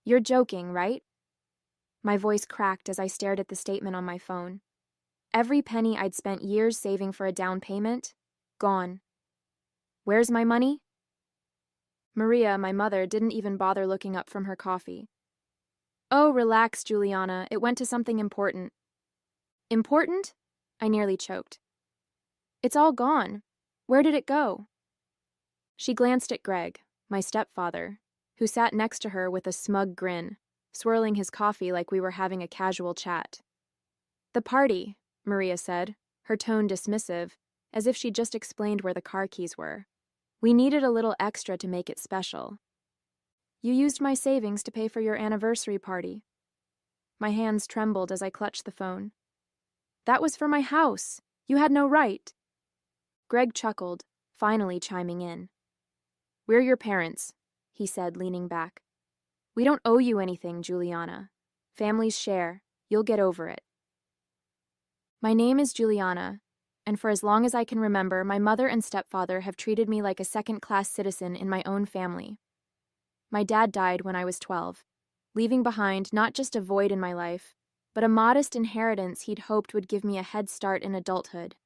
You're joking, right? My voice cracked as I stared at the statement on my phone. Every penny I'd spent years saving for a down payment, gone. Where's my money? Maria, my mother, didn't even bother looking up from her coffee. Oh, relax, Juliana. It went to something important. Important? I nearly choked. It's all gone. Where did it go? She glanced at Greg, my stepfather, who sat next to her with a smug grin, swirling his coffee like we were having a casual chat. The party, Maria said, her tone dismissive, as if she'd just explained where the car keys were. We needed a little extra to make it special. You used my savings to pay for your anniversary party. My hands trembled as I clutched the phone. That was for my house. You had no right. Greg chuckled, finally chiming in. We're your parents, he said, leaning back. We don't owe you anything, Juliana. Families share. You'll get over it. My name is Juliana, and for as long as I can remember, my mother and stepfather have treated me like a second-class citizen in my own family. My dad died when I was 12, leaving behind not just a void in my life, but a modest inheritance he'd hoped would give me a head start in adulthood.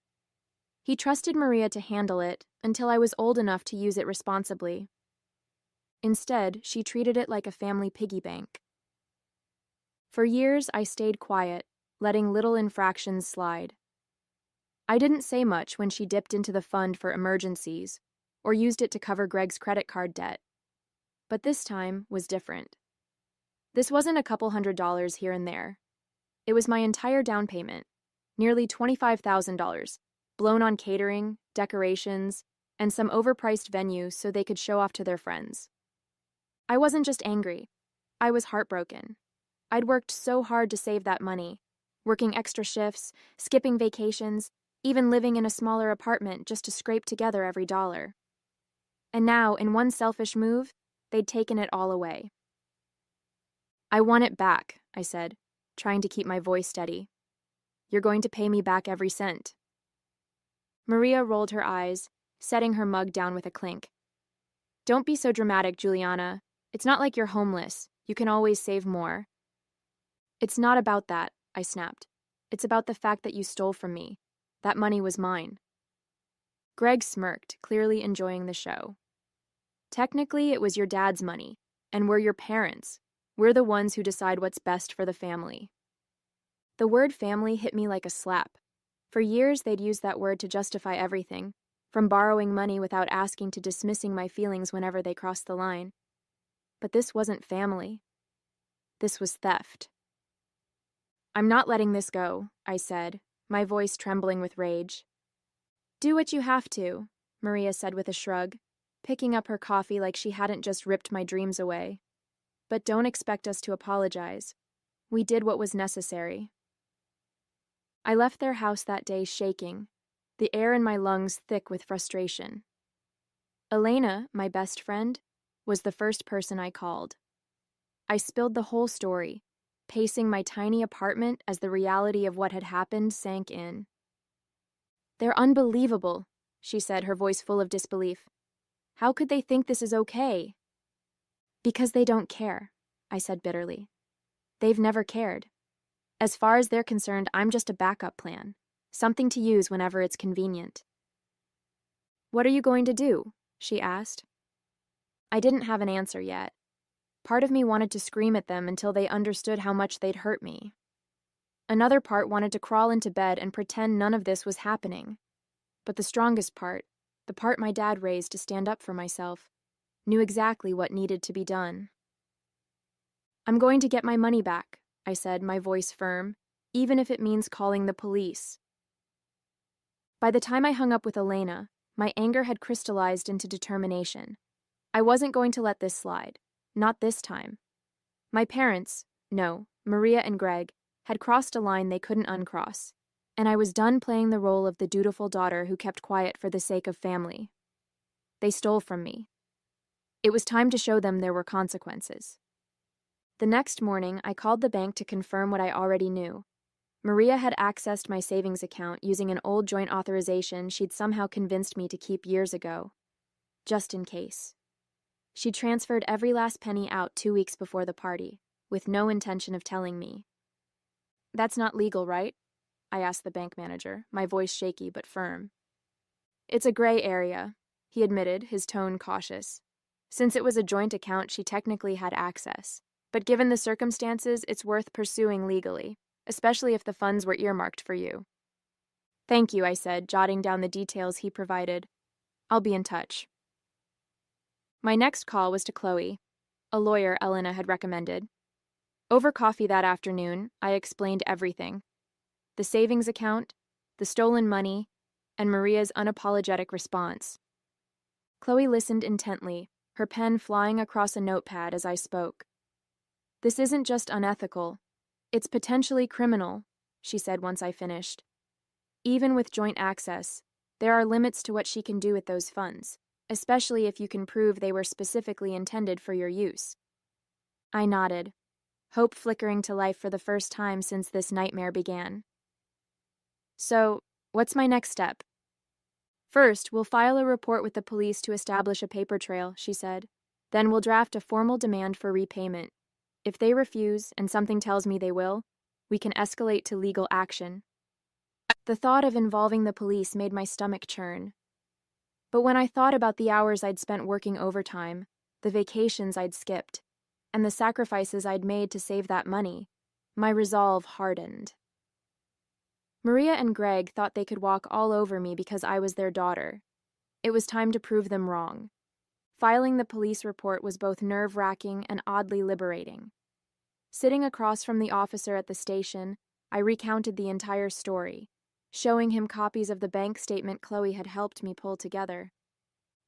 He trusted Maria to handle it until I was old enough to use it responsibly. Instead, she treated it like a family piggy bank. For years, I stayed quiet, letting little infractions slide. I didn't say much when she dipped into the fund for emergencies or used it to cover Greg's credit card debt. But this time was different. This wasn't a couple $100s here and there. It was my entire down payment, nearly $25,000, blown on catering, decorations, and some overpriced venues so they could show off to their friends. I wasn't just angry. I was heartbroken. I'd worked so hard to save that money, working extra shifts, skipping vacations, even living in a smaller apartment just to scrape together every dollar. And now, in one selfish move, they'd taken it all away. I want it back, I said, trying to keep my voice steady. You're going to pay me back every cent. Maria rolled her eyes, setting her mug down with a clink. Don't be so dramatic, Juliana. It's not like you're homeless. You can always save more. It's not about that, I snapped. It's about the fact that you stole from me. That money was mine. Greg smirked, clearly enjoying the show. Technically, it was your dad's money, and we're your parents. We're the ones who decide what's best for the family. The word family hit me like a slap. For years, they'd used that word to justify everything, from borrowing money without asking to dismissing my feelings whenever they crossed the line. But this wasn't family. This was theft. I'm not letting this go, I said, my voice trembling with rage. Do what you have to, Maria said with a shrug, picking up her coffee like she hadn't just ripped my dreams away. But don't expect us to apologize. We did what was necessary. I left their house that day shaking, the air in my lungs thick with frustration. Elena, my best friend, was the first person I called. I spilled the whole story, pacing my tiny apartment as the reality of what had happened sank in. They're unbelievable, she said, her voice full of disbelief. How could they think this is okay? Because they don't care, I said bitterly. They've never cared. As far as they're concerned, I'm just a backup plan, something to use whenever it's convenient. What are you going to do? She asked. I didn't have an answer yet. Part of me wanted to scream at them until they understood how much they'd hurt me. Another part wanted to crawl into bed and pretend none of this was happening. But the strongest part, the part my dad raised to stand up for myself, knew exactly what needed to be done. I'm going to get my money back, I said, my voice firm, even if it means calling the police. By the time I hung up with Elena, my anger had crystallized into determination. I wasn't going to let this slide. Not this time. My parents, no, Maria and Greg, had crossed a line they couldn't uncross, and I was done playing the role of the dutiful daughter who kept quiet for the sake of family. They stole from me. It was time to show them there were consequences. The next morning, I called the bank to confirm what I already knew. Maria had accessed my savings account using an old joint authorization she'd somehow convinced me to keep years ago. Just in case. She transferred every last penny out 2 weeks before the party, with no intention of telling me. "That's not legal, right?" I asked the bank manager, my voice shaky but firm. "It's a gray area," he admitted, his tone cautious. "Since it was a joint account, she technically had access. But given the circumstances, it's worth pursuing legally, especially if the funds were earmarked for you." "Thank you," I said, jotting down the details he provided. "I'll be in touch." My next call was to Chloe, a lawyer Elena had recommended. Over coffee that afternoon, I explained everything: the savings account, the stolen money, and Maria's unapologetic response. Chloe listened intently, her pen flying across a notepad as I spoke. "This isn't just unethical. It's potentially criminal," she said once I finished. "Even with joint access, there are limits to what she can do with those funds, especially if you can prove they were specifically intended for your use." I nodded, hope flickering to life for the first time since this nightmare began. "So, what's my next step?" "First, we'll file a report with the police to establish a paper trail," she said. "Then we'll draft a formal demand for repayment. If they refuse, and something tells me they will, we can escalate to legal action." The thought of involving the police made my stomach churn. But when I thought about the hours I'd spent working overtime, the vacations I'd skipped, and the sacrifices I'd made to save that money, my resolve hardened. Maria and Greg thought they could walk all over me because I was their daughter. It was time to prove them wrong. Filing the police report was both nerve-wracking and oddly liberating. Sitting across from the officer at the station, I recounted the entire story, showing him copies of the bank statement Chloe had helped me pull together.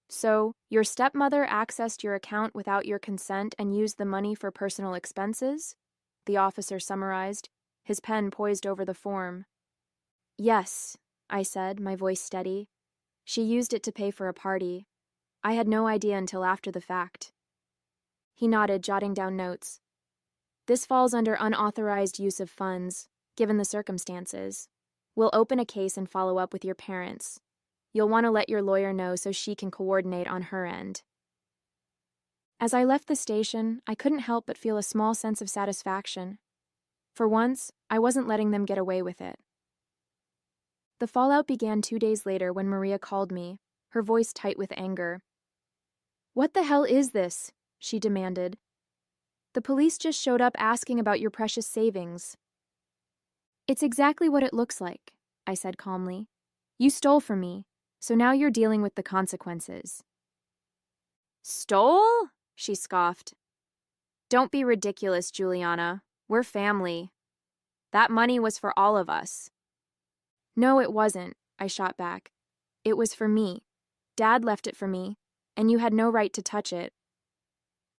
"So, your stepmother accessed your account without your consent and used the money for personal expenses?" the officer summarized, his pen poised over the form. "Yes," I said, my voice steady. "She used it to pay for a party. I had no idea until after the fact." He nodded, jotting down notes. "This falls under unauthorized use of funds, given the circumstances. We'll open a case and follow up with your parents. You'll want to let your lawyer know so she can coordinate on her end." As I left the station, I couldn't help but feel a small sense of satisfaction. For once, I wasn't letting them get away with it. The fallout began 2 days later when Maria called me, her voice tight with anger. "What the hell is this?" she demanded. "The police just showed up asking about your precious savings." "It's exactly what it looks like," I said calmly. "You stole from me, so now you're dealing with the consequences." "Stole?" she scoffed. "Don't be ridiculous, Juliana. We're family. That money was for all of us." "No, it wasn't," I shot back. "It was for me. Dad left it for me, and you had no right to touch it."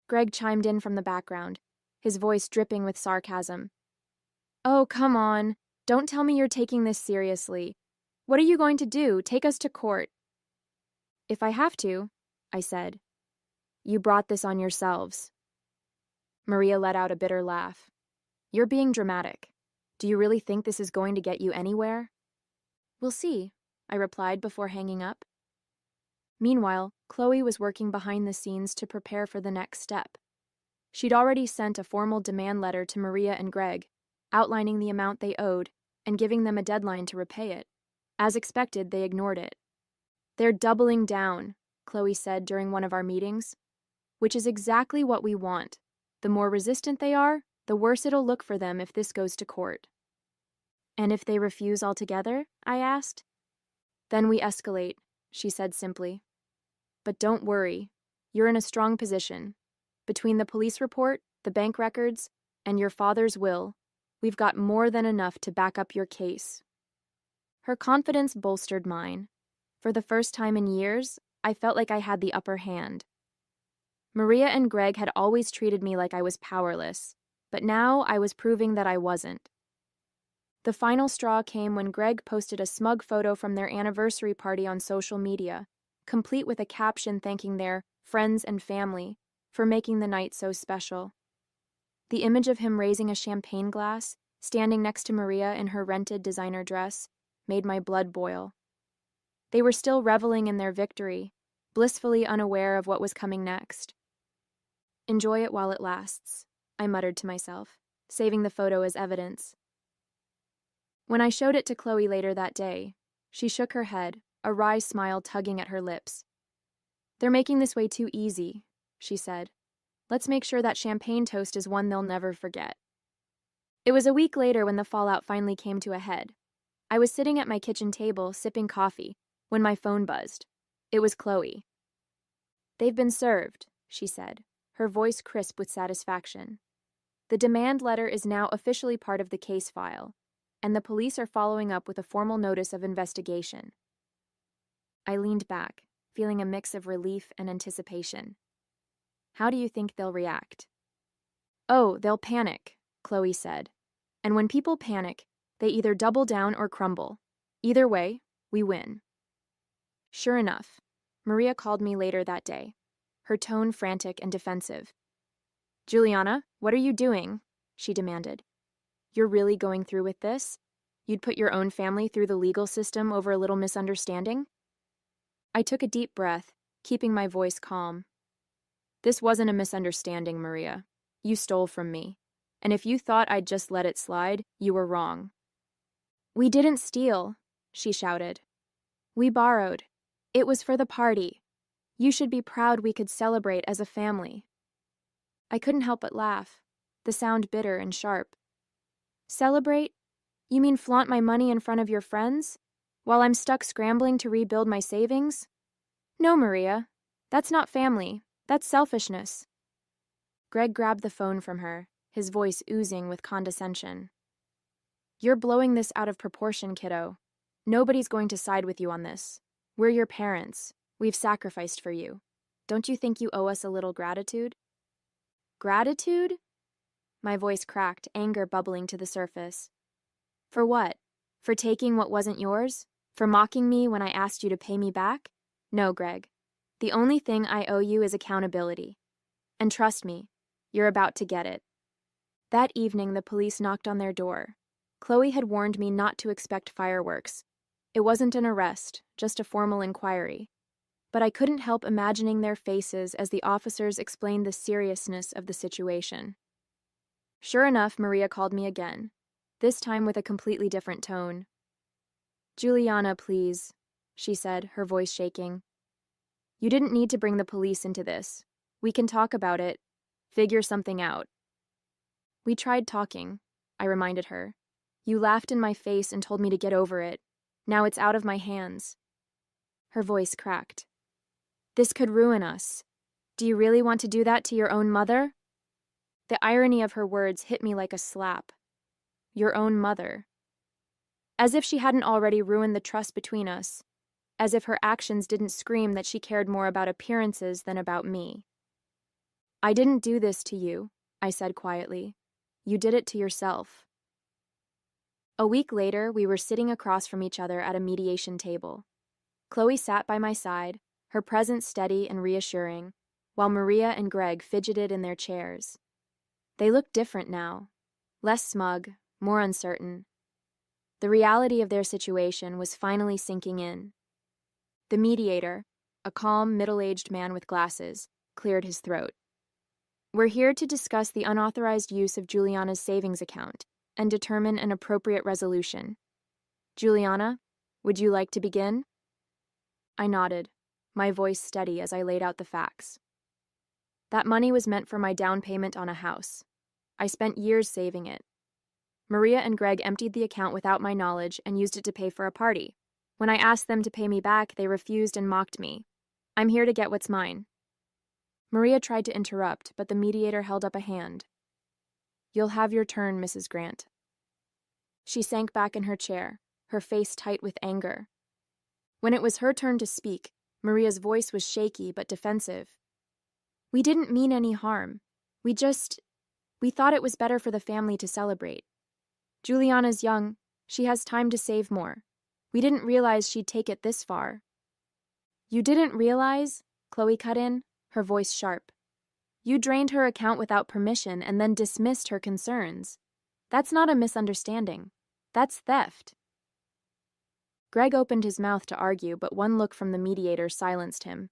Greg chimed in from the background, his voice dripping with sarcasm. "Oh, come on. Don't tell me you're taking this seriously. What are you going to do? Take us to court?" "If I have to," I said. "You brought this on yourselves." Maria let out a bitter laugh. "You're being dramatic. Do you really think this is going to get you anywhere?" "We'll see," I replied before hanging up. Meanwhile, Chloe was working behind the scenes to prepare for the next step. She'd already sent a formal demand letter to Maria and Greg, outlining the amount they owed and giving them a deadline to repay it. As expected, they ignored it. "They're doubling down," Chloe said during one of our meetings, "which is exactly what we want. The more resistant they are, the worse it'll look for them if this goes to court." "And if they refuse altogether?" I asked. "Then we escalate," she said simply. "But don't worry. You're in a strong position. Between the police report, the bank records, and your father's will, we've got more than enough to back up your case." Her confidence bolstered mine. For the first time in years, I felt like I had the upper hand. Maria and Greg had always treated me like I was powerless, but now I was proving that I wasn't. The final straw came when Greg posted a smug photo from their anniversary party on social media, complete with a caption thanking their friends and family for making the night so special. The image of him raising a champagne glass, standing next to Maria in her rented designer dress, made my blood boil. They were still reveling in their victory, blissfully unaware of what was coming next. Enjoy it while it lasts, I muttered to myself, saving the photo as evidence. When I showed it to Chloe later that day, she shook her head, a wry smile tugging at her lips. "They're making this way too easy," she said. "Let's make sure that champagne toast is one they'll never forget." It was a week later when the fallout finally came to a head. I was sitting at my kitchen table, sipping coffee, when my phone buzzed. It was Chloe. "They've been served," she said, her voice crisp with satisfaction. "The demand letter is now officially part of the case file, and the police are following up with a formal notice of investigation." I leaned back, feeling a mix of relief and anticipation. "How do you think they'll react?" "Oh, they'll panic," Chloe said. "And when people panic, they either double down or crumble. Either way, we win." Sure enough, Maria called me later that day, her tone frantic and defensive. "Juliana, what are you doing?" she demanded. "You're really going through with this? You'd put your own family through the legal system over a little misunderstanding?" I took a deep breath, keeping my voice calm. "This wasn't a misunderstanding, Maria. You stole from me. And if you thought I'd just let it slide, you were wrong." "We didn't steal," she shouted. "We borrowed. It was for the party. You should be proud we could celebrate as a family." I couldn't help but laugh, the sound bitter and sharp. "Celebrate? You mean flaunt my money in front of your friends, while I'm stuck scrambling to rebuild my savings? No, Maria. That's not family. That's selfishness." Greg grabbed the phone from her, his voice oozing with condescension. "You're blowing this out of proportion, kiddo. Nobody's going to side with you on this. We're your parents. We've sacrificed for you. Don't you think you owe us a little gratitude?" "Gratitude?" My voice cracked, anger bubbling to the surface. "For what? For taking what wasn't yours? For mocking me when I asked you to pay me back? No, Greg. The only thing I owe you is accountability. And trust me, you're about to get it." That evening, the police knocked on their door. Chloe had warned me not to expect fireworks. It wasn't an arrest, just a formal inquiry. But I couldn't help imagining their faces as the officers explained the seriousness of the situation. Sure enough, Maria called me again, this time with a completely different tone. "Juliana, please," she said, her voice shaking. "You didn't need to bring the police into this. We can talk about it, figure something out." "We tried talking," I reminded her. "You laughed in my face and told me to get over it. Now it's out of my hands." Her voice cracked. "This could ruin us. Do you really want to do that to your own mother?" The irony of her words hit me like a slap. Your own mother. As if she hadn't already ruined the trust between us. As if her actions didn't scream that she cared more about appearances than about me. "I didn't do this to you," I said quietly. "You did it to yourself." A week later, we were sitting across from each other at a mediation table. Chloe sat by my side, her presence steady and reassuring, while Maria and Greg fidgeted in their chairs. They looked different now, less smug, more uncertain. The reality of their situation was finally sinking in. The mediator, a calm, middle-aged man with glasses, cleared his throat. "We're here to discuss the unauthorized use of Juliana's savings account and determine an appropriate resolution. Juliana, would you like to begin?" I nodded, my voice steady as I laid out the facts. That money was meant for my down payment on a house. I spent years saving it. Maria and Greg emptied the account without my knowledge and used it to pay for a party. When I asked them to pay me back, they refused and mocked me. "I'm here to get what's mine." Maria tried to interrupt, but the mediator held up a hand. "You'll have your turn, Mrs. Grant." She sank back in her chair, her face tight with anger. When it was her turn to speak, Maria's voice was shaky but defensive. "We didn't mean any harm. We thought it was better for the family to celebrate. Juliana's young. She has time to save more. We didn't realize she'd take it this far." "You didn't realize?" Chloe cut in, her voice sharp. "You drained her account without permission and then dismissed her concerns. That's not a misunderstanding. That's theft." Greg opened his mouth to argue, but one look from the mediator silenced him.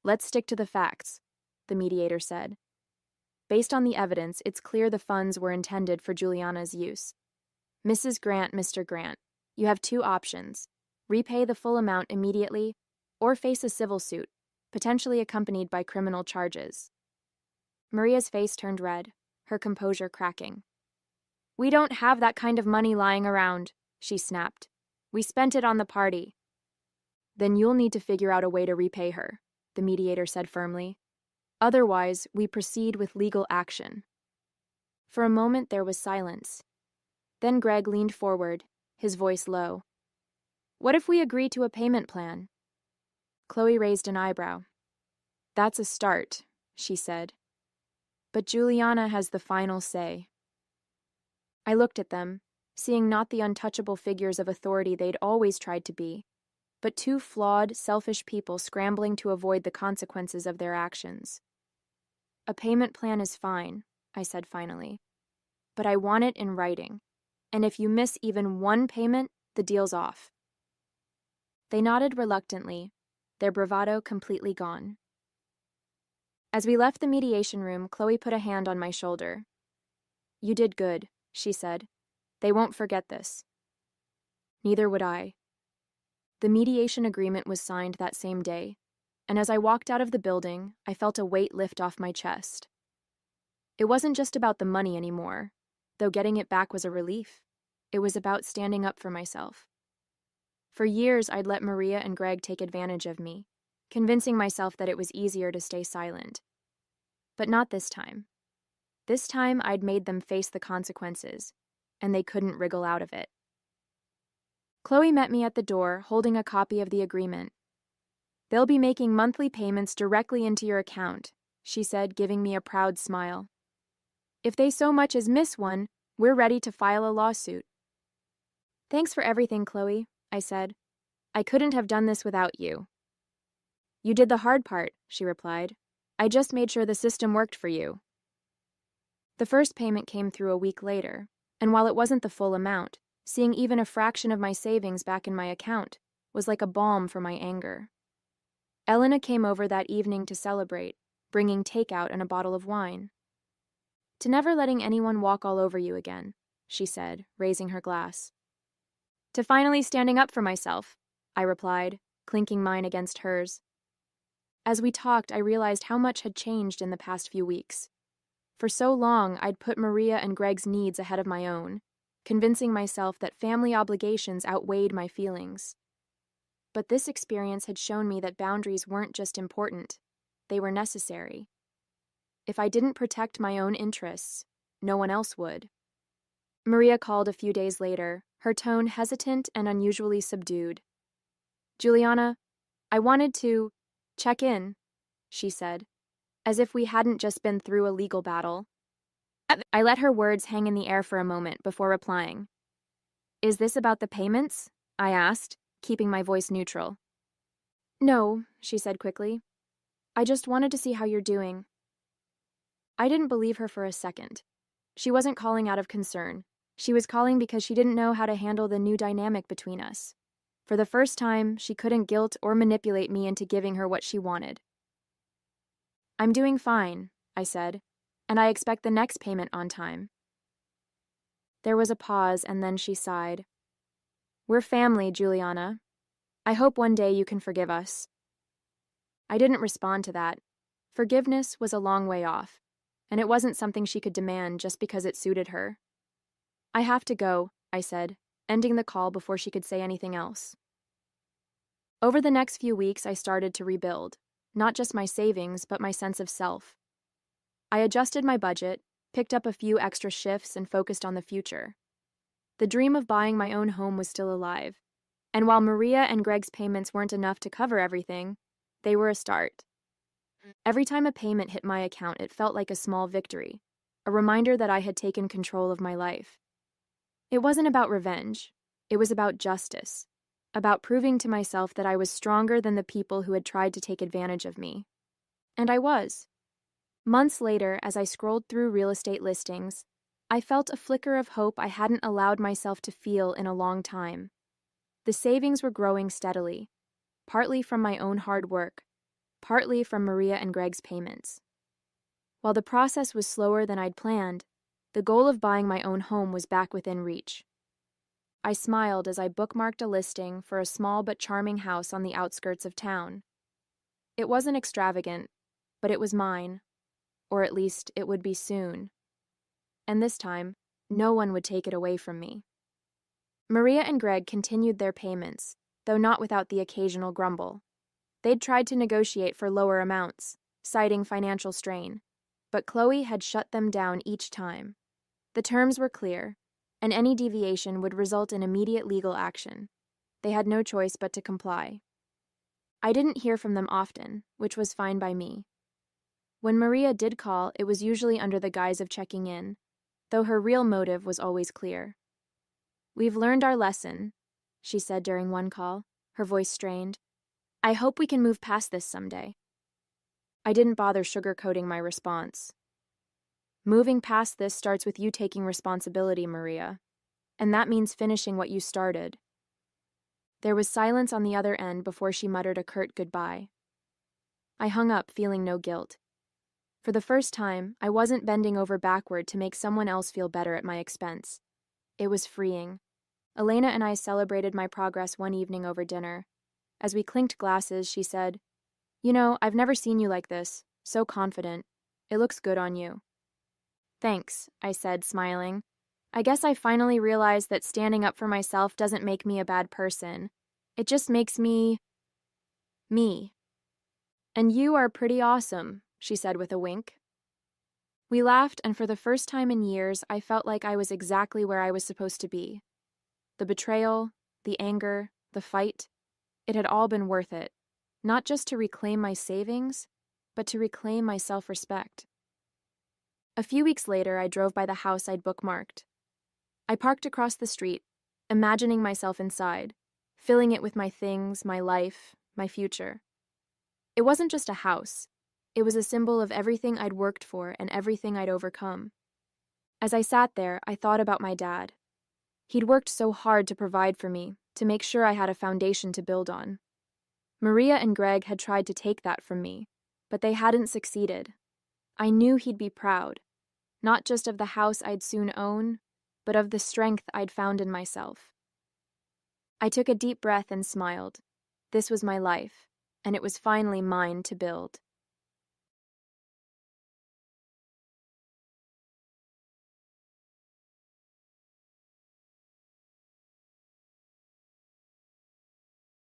"Let's stick to the facts," the mediator said. Based on the evidence, it's clear the funds were intended for Juliana's use. Mrs. Grant, Mr. Grant, you have two options. Repay the full amount immediately, or face a civil suit, potentially accompanied by criminal charges. Maria's face turned red, her composure cracking. We don't have that kind of money lying around, she snapped. We spent it on the party. Then you'll need to figure out a way to repay her, the mediator said firmly. Otherwise, we proceed with legal action. For a moment there was silence. Then Greg leaned forward, his voice low. What if we agree to a payment plan? Chloe raised an eyebrow. That's a start, she said. But Juliana has the final say. I looked at them, seeing not the untouchable figures of authority they'd always tried to be, but two flawed, selfish people scrambling to avoid the consequences of their actions. A payment plan is fine, I said finally. But I want it in writing, and if you miss even one payment, the deal's off. They nodded reluctantly, their bravado completely gone. As we left the mediation room, Chloe put a hand on my shoulder. You did good, she said. They won't forget this. Neither would I. The mediation agreement was signed that same day, and as I walked out of the building, I felt a weight lift off my chest. It wasn't just about the money anymore, though getting it back was a relief. It was about standing up for myself. For years, I'd let Maria and Greg take advantage of me, convincing myself that it was easier to stay silent. But not this time. This time, I'd made them face the consequences, and they couldn't wriggle out of it. Chloe met me at the door, holding a copy of the agreement. They'll be making monthly payments directly into your account, she said, giving me a proud smile. If they so much as miss one, we're ready to file a lawsuit. Thanks for everything, Chloe, I said. I couldn't have done this without you. You did the hard part, she replied. I just made sure the system worked for you. The first payment came through a week later, and while it wasn't the full amount, seeing even a fraction of my savings back in my account was like a balm for my anger. Elena came over that evening to celebrate, bringing takeout and a bottle of wine. To never letting anyone walk all over you again, she said, raising her glass. To finally standing up for myself, I replied, clinking mine against hers. As we talked, I realized how much had changed in the past few weeks. For so long, I'd put Maria and Greg's needs ahead of my own, convincing myself that family obligations outweighed my feelings. But this experience had shown me that boundaries weren't just important, they were necessary. If I didn't protect my own interests, no one else would. Maria called a few days later, her tone hesitant and unusually subdued. Juliana, I wanted to check in, she said, as if we hadn't just been through a legal battle. I let her words hang in the air for a moment before replying. Is this about the payments? I asked, keeping my voice neutral. No, she said quickly. I just wanted to see how you're doing. I didn't believe her for a second. She wasn't calling out of concern. She was calling because she didn't know how to handle the new dynamic between us. For the first time, she couldn't guilt or manipulate me into giving her what she wanted. I'm doing fine, I said, and I expect the next payment on time. There was a pause, and then she sighed. We're family, Juliana. I hope one day you can forgive us. I didn't respond to that. Forgiveness was a long way off, and it wasn't something she could demand just because it suited her. I have to go, I said, ending the call before she could say anything else. Over the next few weeks, I started to rebuild, not just my savings, but my sense of self. I adjusted my budget, picked up a few extra shifts, and focused on the future. The dream of buying my own home was still alive, and while Maria and Greg's payments weren't enough to cover everything, they were a start. Every time a payment hit my account, it felt like a small victory, a reminder that I had taken control of my life. It wasn't about revenge. It was about justice, about proving to myself that I was stronger than the people who had tried to take advantage of me. And I was. Months later, as I scrolled through real estate listings, I felt a flicker of hope I hadn't allowed myself to feel in a long time. The savings were growing steadily, partly from my own hard work, partly from Maria and Greg's payments. While the process was slower than I'd planned, the goal of buying my own home was back within reach. I smiled as I bookmarked a listing for a small but charming house on the outskirts of town. It wasn't extravagant, but it was mine, or at least it would be soon. And this time, no one would take it away from me. Maria and Greg continued their payments, though not without the occasional grumble. They'd tried to negotiate for lower amounts, citing financial strain, but Chloe had shut them down each time. The terms were clear, and any deviation would result in immediate legal action. They had no choice but to comply. I didn't hear from them often, which was fine by me. When Maria did call, it was usually under the guise of checking in, though her real motive was always clear. "We've learned our lesson," she said during one call, her voice strained. "I hope we can move past this someday." I didn't bother sugarcoating my response. "Moving past this starts with you taking responsibility, Maria, and that means finishing what you started." There was silence on the other end before she muttered a curt goodbye. I hung up, feeling no guilt. For the first time, I wasn't bending over backward to make someone else feel better at my expense. It was freeing. Elena and I celebrated my progress one evening over dinner. As we clinked glasses, she said, "You know, I've never seen you like this, so confident. It looks good on you." "Thanks," I said, smiling. "I guess I finally realized that standing up for myself doesn't make me a bad person. It just makes me... me." "And you are pretty awesome," she said with a wink. We laughed, and for the first time in years, I felt like I was exactly where I was supposed to be. The betrayal, the anger, the fight, it had all been worth it, not just to reclaim my savings, but to reclaim my self-respect. A few weeks later, I drove by the house I'd bookmarked. I parked across the street, imagining myself inside, filling it with my things, my life, my future. It wasn't just a house. It was a symbol of everything I'd worked for and everything I'd overcome. As I sat there, I thought about my dad. He'd worked so hard to provide for me, to make sure I had a foundation to build on. Maria and Greg had tried to take that from me, but they hadn't succeeded. I knew he'd be proud, not just of the house I'd soon own, but of the strength I'd found in myself. I took a deep breath and smiled. This was my life, and it was finally mine to build.